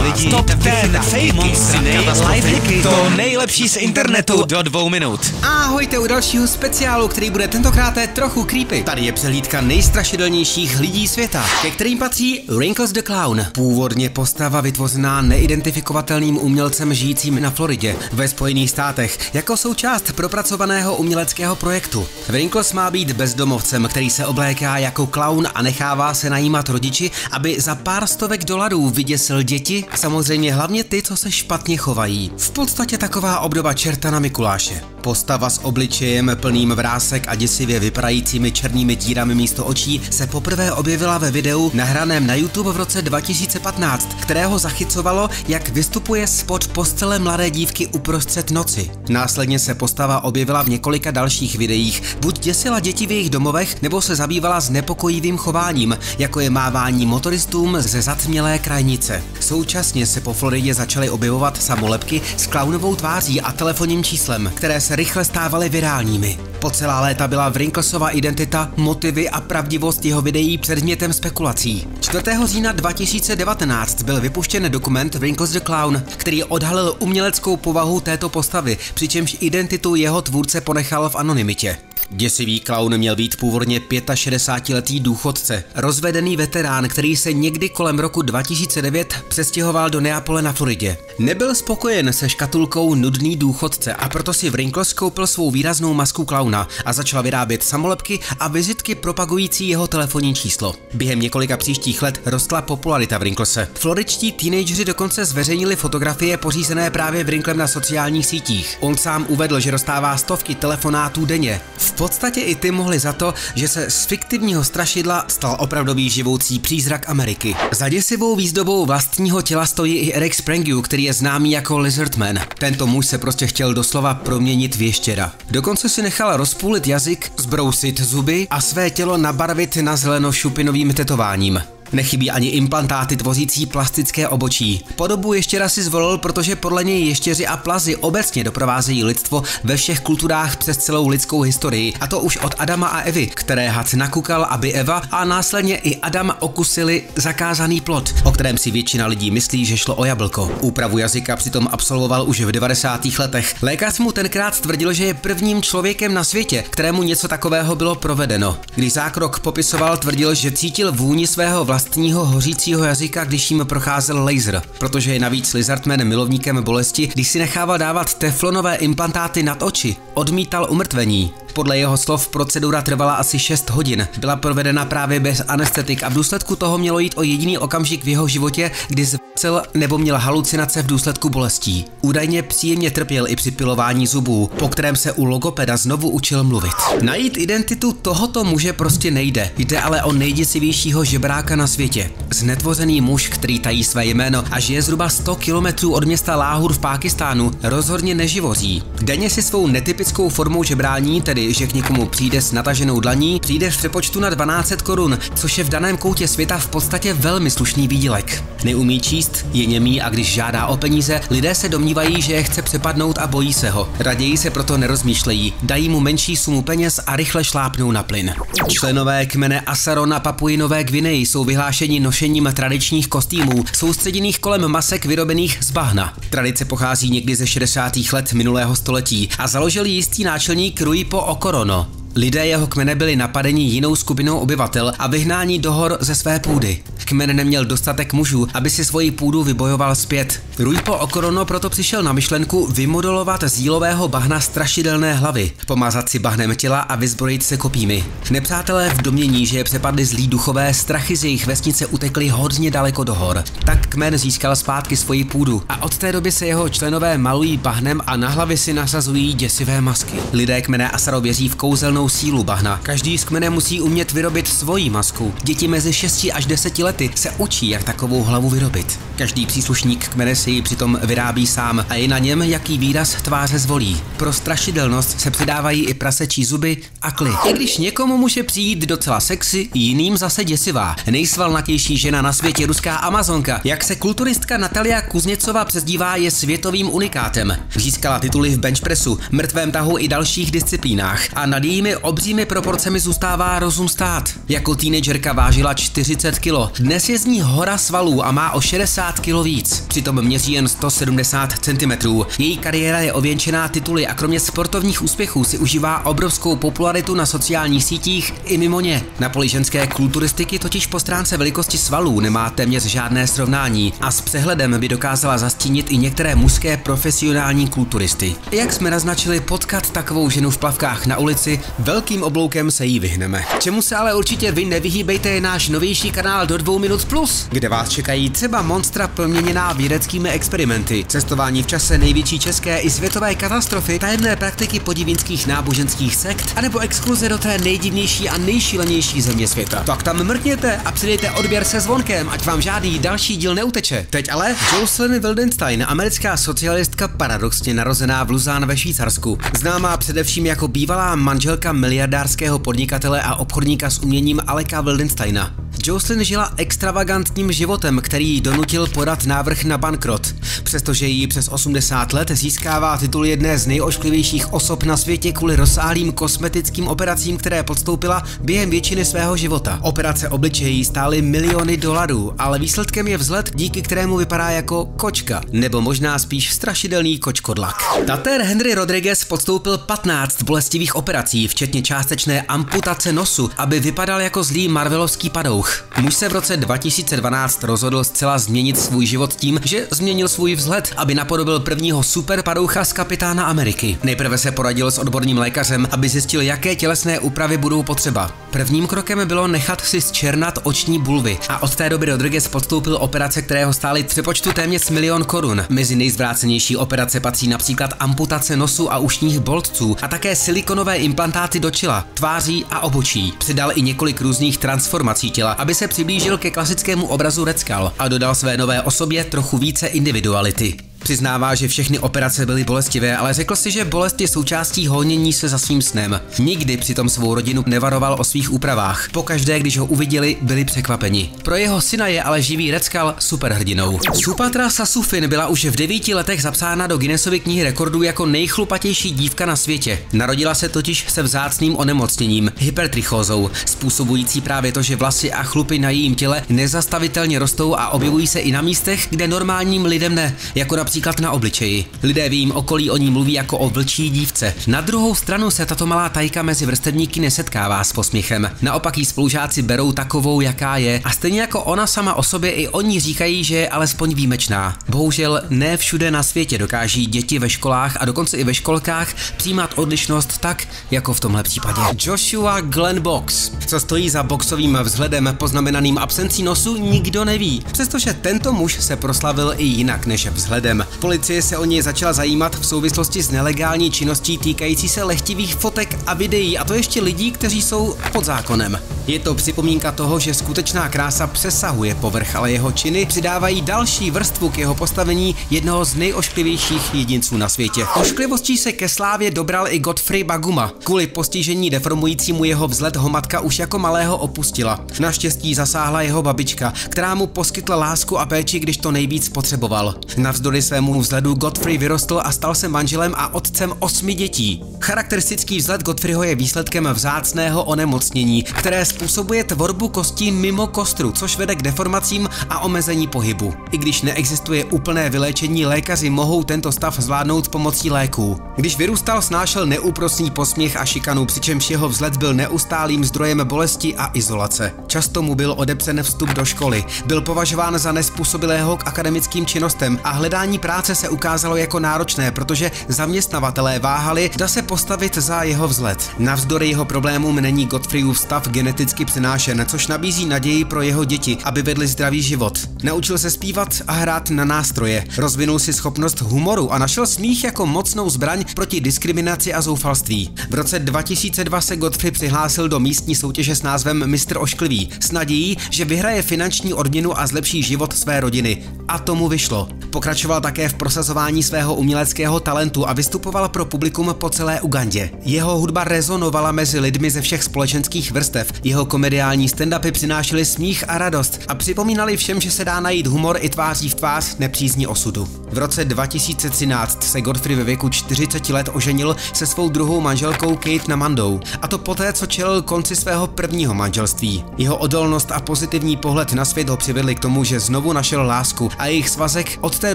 Lidi, top 10, fejky, monstry, lifehacky, to nejlepší z internetu do 2 minut. Ahojte u dalšího speciálu, který bude tentokrát trochu creepy. Tady je přehlídka nejstrašidelnějších lidí světa, ke kterým patří Wrinkles the Clown. Původně postava vytvořená neidentifikovatelným umělcem žijícím na Floridě ve Spojených státech jako součást propracovaného uměleckého projektu. Wrinkles má být bezdomovcem, který se obléká jako klaun a nechává se najímat rodiči, aby za pár stovek dolarů vyděsil děti, samozřejmě hlavně ty, co se špatně chovají. V podstatě taková obdoba čerta na Mikuláše. Postava s obličejem plným vrásek a děsivě vypadajícími černými dírami místo očí se poprvé objevila ve videu nahraném na YouTube v roce 2015, kterého zachycovalo, jak vystupuje spod postele mladé dívky uprostřed noci. Následně se postava objevila v několika dalších videích, buď děsila děti v jejich domovech, nebo se zabývala znepokojivým chováním, jako je mávání motoristům ze zatmělé krajnice. Současně se po Floridě začaly objevovat samolepky s klaunovou tváří a telefonním číslem, které se rychle stávaly virálními. Po celá léta byla Wrinklesova identita, motivy a pravdivost jeho videí předmětem spekulací. 4. října 2019 byl vypuštěn dokument Wrinkles the Clown, který odhalil uměleckou povahu této postavy, přičemž identitu jeho tvůrce ponechal v anonymitě. Děsivý klaun měl být původně 65letý důchodce, rozvedený veterán, který se někdy kolem roku 2009 přestěhoval do Neapole na Floridě. Nebyl spokojen se škatulkou nudný důchodce a proto si Wrinkles koupil svou výraznou masku klauna a začal vyrábět samolepky a vizitky propagující jeho telefonní číslo. Během několika příštích let rostla popularita Wrinklese. Floridští teenageři dokonce zveřejnili fotografie pořízené právě Wrinklem na sociálních sítích. On sám uvedl, že dostává stovky telefonátů denně. V podstatě i ty mohli za to, že se z fiktivního strašidla stal opravdový živoucí přízrak Ameriky. Za děsivou výzdobou vlastního těla stojí i Eric Sprangeu, který je známý jako Lizardman. Tento muž se prostě chtěl doslova proměnit v ještěra. Dokonce si nechal rozpůlit jazyk, zbrousit zuby a své tělo nabarvit na zeleno šupinovým tetováním. Nechybí ani implantáty tvořící plastické obočí. Podobu ještěra si zvolil, protože podle něj ještěři a plazy obecně doprovázejí lidstvo ve všech kulturách přes celou lidskou historii, a to už od Adama a Evy, které had nakukal, aby Eva a následně i Adam okusili zakázaný plod, o kterém si většina lidí myslí, že šlo o jablko. Úpravu jazyka přitom absolvoval už v 90. letech. Lékař mu tenkrát tvrdil, že je prvním člověkem na světě, kterému něco takového bylo provedeno. Když zákrok popisoval, tvrdil, že cítil vůni svého vlastního hořícího jazyka, když jim procházel laser, protože je navíc Lizardman milovníkem bolesti, když si nechával dávat teflonové implantáty nad oči, odmítal umrtvení. Podle jeho slov procedura trvala asi 6 hodin, byla provedena právě bez anestetik a v důsledku toho mělo jít o jediný okamžik v jeho životě, kdy zvcel nebo měl halucinace v důsledku bolestí. Údajně příjemně trpěl i při pilování zubů, po kterém se u logopeda znovu učil mluvit. Najít identitu tohoto muže prostě nejde, jde ale o nejděsivějšího žebráka na světě. Znetvořený muž, který tají své jméno a žije zhruba 100 kilometrů od města Láhur v Pákistánu, rozhodně neživoří. Denně si svou netypickou formou žebrání, tedy že k někomu přijde s nataženou dlaní, přijde v přepočtu na 1200 korun, což je v daném koutě světa v podstatě velmi slušný výdělek. Neumí číst, je němý a když žádá o peníze, lidé se domnívají, že je chce přepadnout a bojí se ho. Raději se proto nerozmýšlejí, dají mu menší sumu peněz a rychle šlápnou na plyn. Členové kmene Asaro na Papui Nové Gvineji jsou vyhlášeni nošením tradičních kostýmů, soustředěných kolem masek vyrobených z bahna. Tradice pochází někdy ze 60. let minulého století a založil jistý náčelník Ruipo Okorono. Lidé jeho kmene byli napadeni jinou skupinou obyvatel a vyhnáni do hor ze své půdy. Kmen neměl dostatek mužů, aby si svoji půdu vybojoval zpět. Ruipo Okorono proto přišel na myšlenku vymodelovat z jílového bahna strašidelné hlavy, pomazat si bahnem těla a vyzbrojit se kopími. Nepřátelé v domnění, že je přepadli zlí duchové, strachy z jejich vesnice utekli hodně daleko do hor. Tak kmen získal zpátky svoji půdu a od té doby se jeho členové malují bahnem a na hlavy si nasazují děsivé masky. Lidé kmene Asaro věří v kouzelnou sílu bahna. Každý z kmene musí umět vyrobit svoji masku. Děti mezi 6 až 10 lety se učí, jak takovou hlavu vyrobit. Každý příslušník kmene si ji přitom vyrábí sám a je na něm, jaký výraz tváře zvolí. Pro strašidelnost se přidávají i prasečí zuby a kly. I když někomu může přijít docela sexy, jiným zase děsivá. Nejsvalnatější žena na světě, ruská Amazonka, jak se kulturistka Natalia Kuzněcová přezdívá, je světovým unikátem. Získala tituly v benchpressu, mrtvém tahu i dalších disciplínách a nad jejími obřími proporcemi zůstává rozum stát. Jako teenagerka vážila 40 kg. Dnes je z ní hora svalů a má o 60 50 kg víc. Přitom měří jen 170 cm. Její kariéra je ověnčená tituly a kromě sportovních úspěchů si užívá obrovskou popularitu na sociálních sítích i mimo ně. Na poli ženské kulturistiky totiž po stránce velikosti svalů nemá téměř žádné srovnání a s přehledem by dokázala zastínit i některé mužské profesionální kulturisty. Jak jsme naznačili, potkat takovou ženu v plavkách na ulici, velkým obloukem se jí vyhneme. Čemu se ale určitě vy nevyhýbejte, je náš novější kanál do 2 minut plus, kde vás čekají třeba monstra proměněná vědeckými experimenty, cestování v čase největší české i světové katastrofy, tajemné praktiky podivínských náboženských sekt, anebo exkluze do té nejdivnější a nejšílenější země světa. Tak tam mrkněte a přidejte odběr se zvonkem, ať vám žádný další díl neuteče. Teď ale Jocelyn Wildenstein, americká socialistka paradoxně narozená v Lausanne ve Švýcarsku, známá především jako bývalá manželka miliardářského podnikatele a obchodníka s uměním Aleka Wildensteina. Jocelyn žila extravagantním životem, který ji donutil podat návrh na bankrot. Přestože jí přes 80 let získává titul jedné z nejošklivějších osob na světě kvůli rozsáhlým kosmetickým operacím, které podstoupila během většiny svého života. Operace obličejí stály miliony dolarů, ale výsledkem je vzhled, díky kterému vypadá jako kočka, nebo možná spíš strašidelný kočkodlak. Tater Henry Rodriguez podstoupil 15 bolestivých operací, včetně částečné amputace nosu, aby vypadal jako zlý marvelovský padouch. Muž se v roce 2012 rozhodl zcela změnit svůj život tím, že změnil svůj vzhled, aby napodobil prvního super padoucha z Kapitána Ameriky. Nejprve se poradil s odborným lékařem, aby zjistil, jaké tělesné úpravy budou potřeba. Prvním krokem bylo nechat si zčernat oční bulvy a od té doby Rodriguez podstoupil operace, které ho stály přepočtu téměř 1 000 000 korun. Mezi nejzvrácenější operace patří například amputace nosu a ušních boltců a také silikonové implantáty do čela, tváří a obočí. Přidal i několik různých transformací těla, aby se přiblížil ke klasickému obrazu Red Skull a dodal své nové osobě trochu více individuality. Přiznává, že všechny operace byly bolestivé, ale řekl si, že bolest je součástí honění se za svým snem. Nikdy přitom svou rodinu nevaroval o svých úpravách. Pokaždé, když ho uviděli, byli překvapeni. Pro jeho syna je ale živý Red Skull superhrdinou. Supatra Sassoufin byla už v 9 letech zapsána do Guinnessovy knihy rekordů jako nejchlupatější dívka na světě. Narodila se totiž se vzácným onemocněním, hypertrichózou, způsobující právě to, že vlasy a chlupy na jejím těle nezastavitelně rostou a objevují se i na místech, kde normálním lidem ne, jako například na obličeji. Lidé v jejím okolí o ní mluví jako o vlčí dívce. Na druhou stranu se tato malá tajka mezi vrstevníky nesetkává s posměchem. Naopak jí spolužáci berou takovou, jaká je, a stejně jako ona sama o sobě, i oni říkají, že je alespoň výjimečná. Bohužel ne všude na světě dokáží děti ve školách a dokonce i ve školkách přijímat odlišnost tak, jako v tomhle případě. Joshua Glenn Box. Co stojí za boxovým vzhledem poznamenaným absencí nosu, nikdo neví. Přestože tento muž se proslavil i jinak než vzhledem. Policie se o něj začala zajímat v souvislosti s nelegální činností týkající se lehtivých fotek a videí, a to ještě lidí, kteří jsou pod zákonem. Je to připomínka toho, že skutečná krása přesahuje povrch, ale jeho činy přidávají další vrstvu k jeho postavení jednoho z nejošklivějších jedinců na světě. Ošklivostí se ke slávě dobral i Godfrey Baguma. Kvůli postižení deformujícímu jeho vzhled ho matka už jako malého opustila. Naštěstí zasáhla jeho babička, která mu poskytla lásku a péči, když to nejvíc potřeboval. Navzdory svému vzhledu Godfrey vyrostl a stal se manželem a otcem 8 dětí. Charakteristický vzhled Godfreyho je výsledkem vzácného onemocnění, které způsobuje tvorbu kostí mimo kostru, což vede k deformacím a omezení pohybu. I když neexistuje úplné vyléčení, lékaři mohou tento stav zvládnout pomocí léků. Když vyrůstal, snášel neúprosný posměch a šikanu, přičemž jeho vzhled byl neustálým zdrojem bolesti a izolace. Často mu byl odepřen vstup do školy, byl považován za nezpůsobilého k akademickým činnostem a hledání práce se ukázalo jako náročné, protože zaměstnavatelé váhali, zda se postavit za jeho vzhled. Navzdory jeho problémům není Godfreyův stav geneticky přenášen, což nabízí naději pro jeho děti, aby vedli zdravý život. Naučil se zpívat a hrát na nástroje, rozvinul si schopnost humoru a našel smích jako mocnou zbraň proti diskriminaci a zoufalství. V roce 2002 se Godfrey přihlásil do místní soutěže s názvem Mistr ošklivý s nadějí, že vyhraje finanční odměnu a zlepší život své rodiny. A tomu vyšlo. Pokračoval také v prosazování svého uměleckého talentu a vystupoval pro publikum po celé Ugandě. Jeho hudba rezonovala mezi lidmi ze všech společenských vrstev, Jeho komediální stand-upy přinášely smích a radost a připomínali všem, že se dá najít humor i tváří v tvář nepřízni osudu. V roce 2013 se Godfrey ve věku 40 let oženil se svou druhou manželkou Kate Namandou, a to poté, co čelil konci svého prvního manželství. Jeho odolnost a pozitivní pohled na svět ho přivedli k tomu, že znovu našel lásku a jejich svazek od té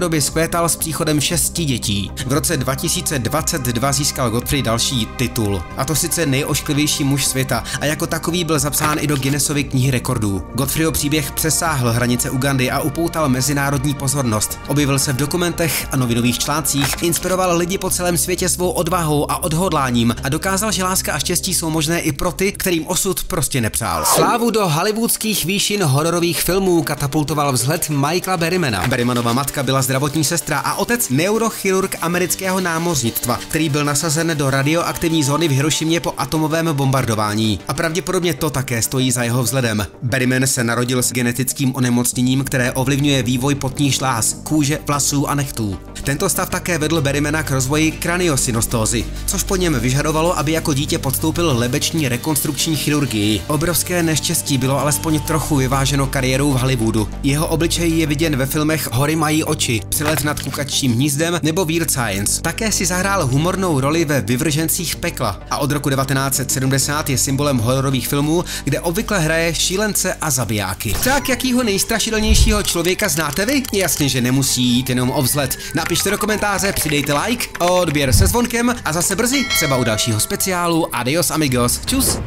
doby zkvétal s příchodem 6 dětí. V roce 2022 získal Godfrey další titul, a to sice nejošklivější muž světa, a jako takový byl zapsán i do Guinnessovy knihy rekordů. Godfreyho příběh přesáhl hranice Ugandy a upoutal mezinárodní pozornost. Objevil se v dokumentech a novinových článcích, inspiroval lidi po celém světě svou odvahou a odhodláním a dokázal, že láska a štěstí jsou možné i pro ty, kterým osud prostě nepřál. Slávu do hollywoodských výšin hororových filmů katapultoval vzhled Michaela Berrymana. Berrymanova matka byla zdravotní sestra a otec neurochirurg amerického námořnictva, který byl nasazen do radioaktivní zóny v Hirošimě po atomovém bombardování. A pravděpodobně to také stojí za jeho vzhledem. Berryman se narodil s genetickým onemocněním, které ovlivňuje vývoj potních žláz, kůže, vlasů a nechtů. Tento stav také vedl Berrymana k rozvoji kraniosynustózy, což po něm vyžadovalo, aby jako dítě podstoupil lebeční rekonstrukční chirurgii. Obrovské neštěstí bylo alespoň trochu vyváženo kariérou v Hollywoodu. Jeho obličej je viděn ve filmech Hory mají oči, Přelet nad kukačím hnízdem nebo Weird Science. Také si zahrál humornou roli ve Vyvržencích pekla a od roku 1970 je symbolem hororových filmů, kde obvykle hraje šílence a zabijáky. Tak jakýho nejstrašidelnějšího člověka znáte vy? Jasně, že nemusí jít jenom o vzhled. Napište do komentáře, přidejte like, odběr se zvonkem a zase brzy, třeba u dalšího speciálu. Adios amigos, čus!